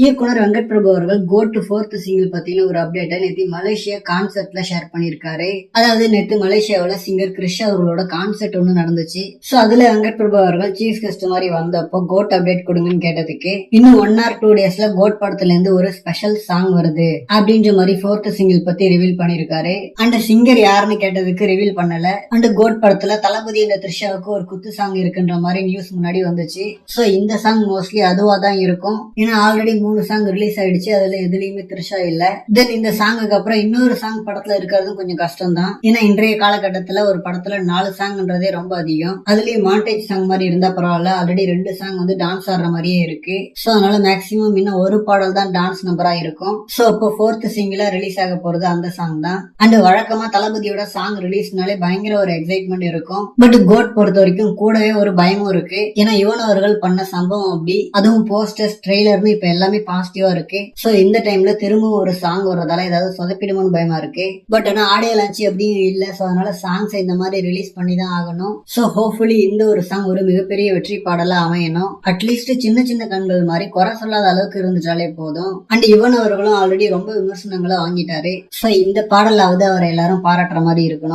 இயக்குனர் வெங்கட் பிரபு அவர்கள் code 4th single பத்தின ஒரு அப்டேட்டை நேற்று மலேசியா கான்சர்ட்ல ஷேர் பண்ணிருக்காரு. அதாவது நேற்று மலேசியாவில் சிங்கர் கிறிஷ் அவர்களோட கான்சர்ட் ஒண்ணு நடந்துச்சு. சோ அதுல வெங்கட் பிரபு அவர்கள் சீஃப் கெஸ்ட் மாதிரி வந்தப்போ கோட் அப்டேட் கொடுங்கன்னு கேட்டதுக்கு இன்னும் 1 or 2 டேஸ்ல கோட் படத்துல இருந்து ஒரு ஸ்பெஷல் சாங் வருது அப்படின்ற மாதிரி 4th சிங்கிள் பத்தி ரிவீல் பண்ணிருக்காரு. அண்ட் சிங்கர் யாருன்னு கேட்டதுக்கு ரிவீல் பண்ணல. அண்ட் கோட் படத்துல தளபதி என்ற த்ரிஷாவுக்கு ஒரு குத்து சாங் இருக்குன்ற மாதிரி நியூஸ் முன்னாடி வந்துச்சு. சோ இந்த சாங் மோஸ்ட்லி அதுவா தான் இருக்கும். ஏன்னா ஆல்ரெடி 3 சாங் ரிலீஸ் ஆயிடுச்சு. அதுல எதுலயுமே த்ரிஷா இல்ல. தென் இந்த சாங்குக்கு அப்புறம் இன்னொரு சாங் படத்துல இருக்கிறதும் கொஞ்சம் கஷ்டம் தான். ஏன்னா இன்றைய காலகட்டத்துல ஒரு படத்துல 4 சாங்ன்றதே ரொம்ப அதிகம். அதுலயும் மாண்டேஜ் சாங் மாதிரி இருந்தா பரவாயில்ல. ஆல்ரெடி 2 சாங் வந்து டான்ஸ் ஆடுற மாதிரியே இருக்கு. சோ அதனால மேக்சிமம் இன்னும் ஒரு பாடல் தான் டான்ஸ் நம்பரா இருக்கும். சோ இப்போ 4th சிங்கிளா ரிலீஸ் ஆக போறது அந்த சாங் தான். அண்ட் வழக்கமா தளபதியோட சாங் ரிலீஸ்னாலே பயங்கர ஒரு எக்ஸைட்மெண்ட் இருக்கும். பட் கோட் பொறுத்த வரைக்கும் கூடவே ஒரு பயமும் இருக்கு. ஏன்னா யுவன் அவர்கள் பண்ண சம்பவம் அப்படி, அதுவும் போஸ்டர்ஸ் ட்ரெய்லர்னு இப்ப எல்லாமே பாசிட்டிவா இருக்கு. சோ இந்த டைம்ல திரும்பவும் ஒரு சாங் வர்றதால ஏதாவது சொதப்பிடுமோன்னு பயமா இருக்கு. பட் ஆனா ஆடியோ லான்ச் அப்படியும் இல்ல. சோ அதனால சாங்ஸ் இந்த மாதிரி ரிலீஸ் பண்ணி தான் ஆகணும். சோ ஹோப்ஃபுல்லி இந்த ஒரு சாங் ஒரு மிகப்பெரிய வெற்றி பாடலா அமையணும். அட்லீஸ்ட் சின்ன சின்ன கண்கள் மாதிரி குறை சொல்லாத அளவுக்கு இருந்துட்டாலே போதும். அண்ட் இவன் அவர்களும் ஆல்ரெடி ரொம்ப விமர்சனங்களை வாங்கிட்டாரு. சோ இந்த பாடலாவது அவரை எல்லாரும் பாராட்டுற மாதிரி இருக்கணும்.